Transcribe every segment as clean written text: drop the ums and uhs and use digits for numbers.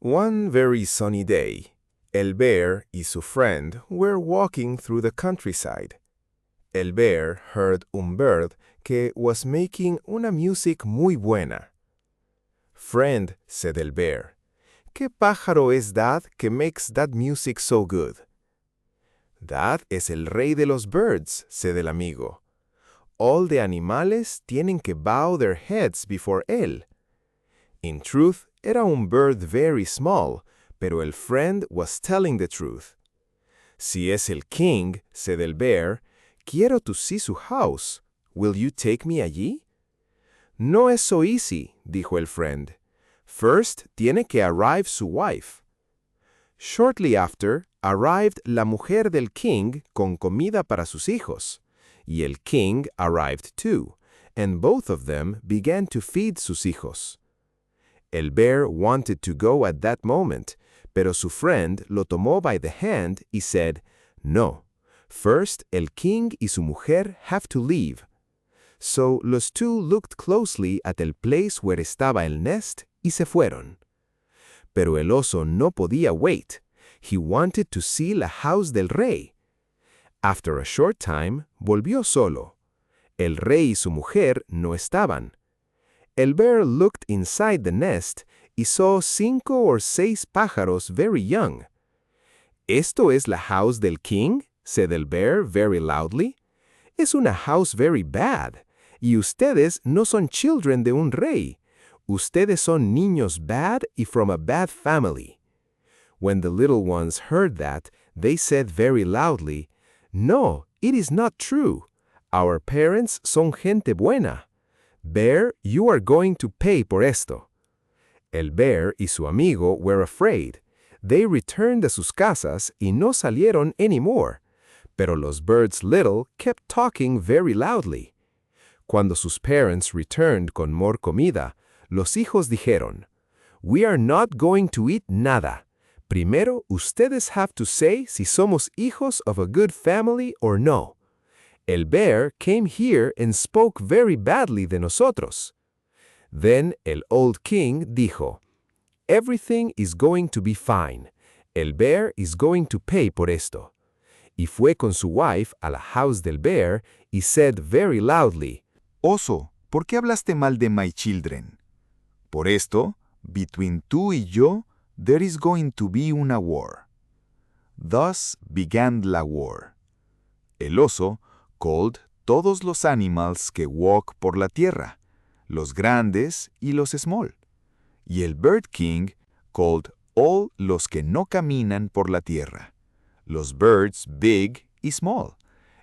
One very sunny day, el bear y su friend were walking through the countryside. El bear heard un bird que was making una music muy buena. Friend, said el bear, ¿qué pájaro es that que makes that music so good? That es el rey de los birds, said el amigo. All the animales tienen que bow their heads before él. In truth, era un bird very small, pero el friend was telling the truth. Si es el king, said el bear, quiero to see su house. Will you take me allí? No es so easy, dijo el friend. First, tiene que arrive su wife. Shortly after, arrived la mujer del king con comida para sus hijos. Y el king arrived too, and both of them began to feed sus hijos. El bear wanted to go at that moment, pero su friend lo tomó by the hand y said, No, first el king y su mujer have to leave. So los two looked closely at el place where estaba el nest y se fueron. Pero el oso no podía wait. He wanted to see la house del rey. After a short time, volvió solo. El rey y su mujer no estaban. El bear looked inside the nest y saw 5 or 6 pájaros very young. ¿Esto es la house del king? Said el bear very loudly. Es una house very bad. Y ustedes no son children de un rey. Ustedes son niños bad y from a bad family. When the little ones heard that, they said very loudly, No, it is not true. Our parents son gente buena. Bear, you are going to pay por esto. El bear y su amigo were afraid. They returned a sus casas y no salieron anymore. Pero los birds little kept talking very loudly. Cuando sus parents returned con more comida, los hijos dijeron, We are not going to eat nada. Primero, ustedes have to say si somos hijos of a good family or no. El bear came here and spoke very badly de nosotros. Then el old king dijo, Everything is going to be fine. El bear is going to pay por esto. Y fue con su wife a la house del bear y said very loudly, Oso, ¿por qué hablaste mal de my children? Por esto, between tú y yo, there is going to be una war. Thus began la war. El oso called todos los animals que walk por la tierra, los grandes y los small. Y el bird king called all los que no caminan por la tierra, los birds big y small,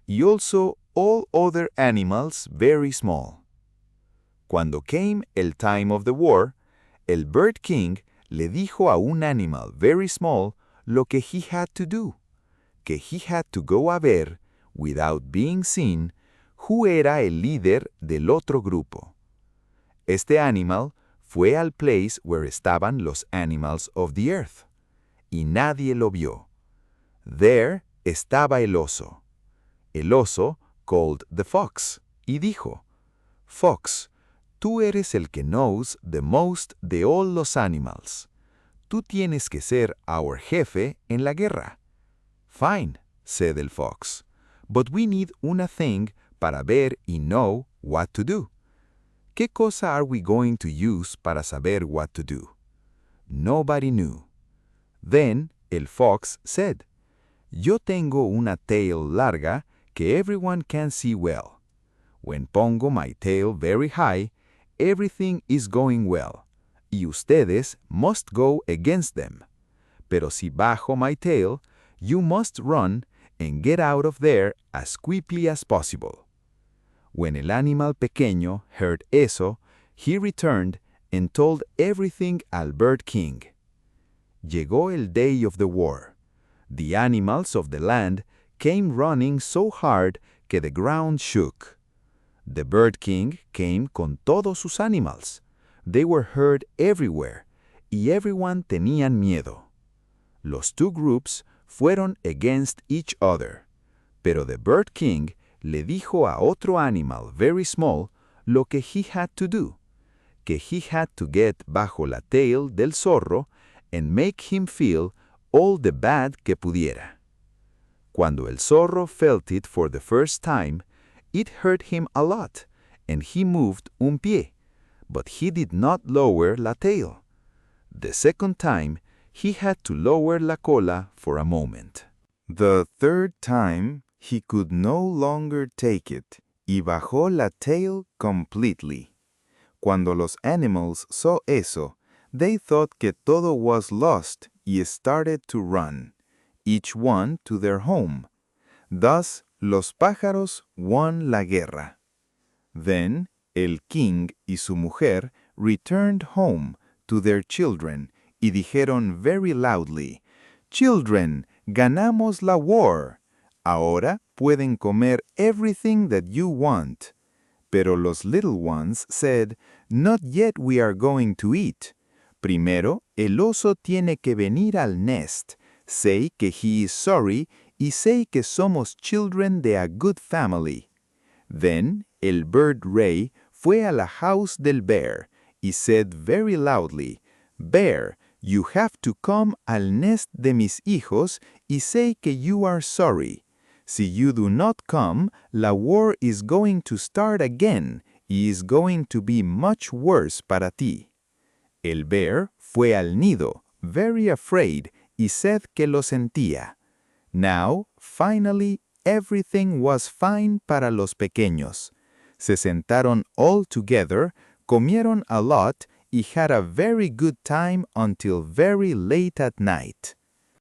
y also all other animals very small. Cuando came el time of the war, el bird king le dijo a un animal very small lo que he had to do, que he had to go a ver, without being seen, who era el líder del otro grupo. Este animal fue al place where estaban los animals of the earth, y nadie lo vio. There estaba el oso. El oso called the fox, y dijo, Fox, tú eres el que knows the most de all los animals. Tú tienes que ser our jefe en la guerra. Fine, said el fox, but we need una thing para ver y know what to do. ¿Qué cosa are we going to use para saber what to do? Nobody knew. Then el fox said, Yo tengo una tail larga que everyone can see well. When pongo my tail very high, everything is going well, y ustedes must go against them. Pero si bajo my tail, you must run and get out of there as quickly as possible. When el animal pequeño heard eso, he returned and told everything al bird king. Llegó el day of the war. The animals of the land came running so hard que the ground shook. The bird king came con todos sus animals. They were heard everywhere, y everyone tenían miedo. Los two groups fueron against each other, pero the bird king le dijo a otro animal very small lo que he had to do, que he had to get bajo la tail del zorro and make him feel all the bad que pudiera. Cuando el zorro felt it for the first time, it hurt him a lot, and he moved un pie, but he did not lower la tail. The second time, he had to lower la cola for a moment. The third time, he could no longer take it, y bajó la tail completely. Cuando los animals saw eso, they thought que todo was lost y started to run, each one to their home. Thus, los pájaros won la guerra. Then, el king y su mujer returned home to their children y dijeron very loudly, "Children, ganamos la war. Ahora pueden comer everything that you want." Pero los little ones said, "Not yet we are going to eat. Primero, el oso tiene que venir al nest, say que he is sorry y say que somos children de a good family." Then, el bird Ray fue a la house del bear y said very loudly, "Bear, you have to come al nest de mis hijos y say que you are sorry. Si you do not come, la war is going to start again y is going to be much worse para ti." El bear fue al nido, very afraid, y said que lo sentía. Now, finally, everything was fine para los pequeños. Se sentaron all together, comieron a lot, y had a very good time until very late at night.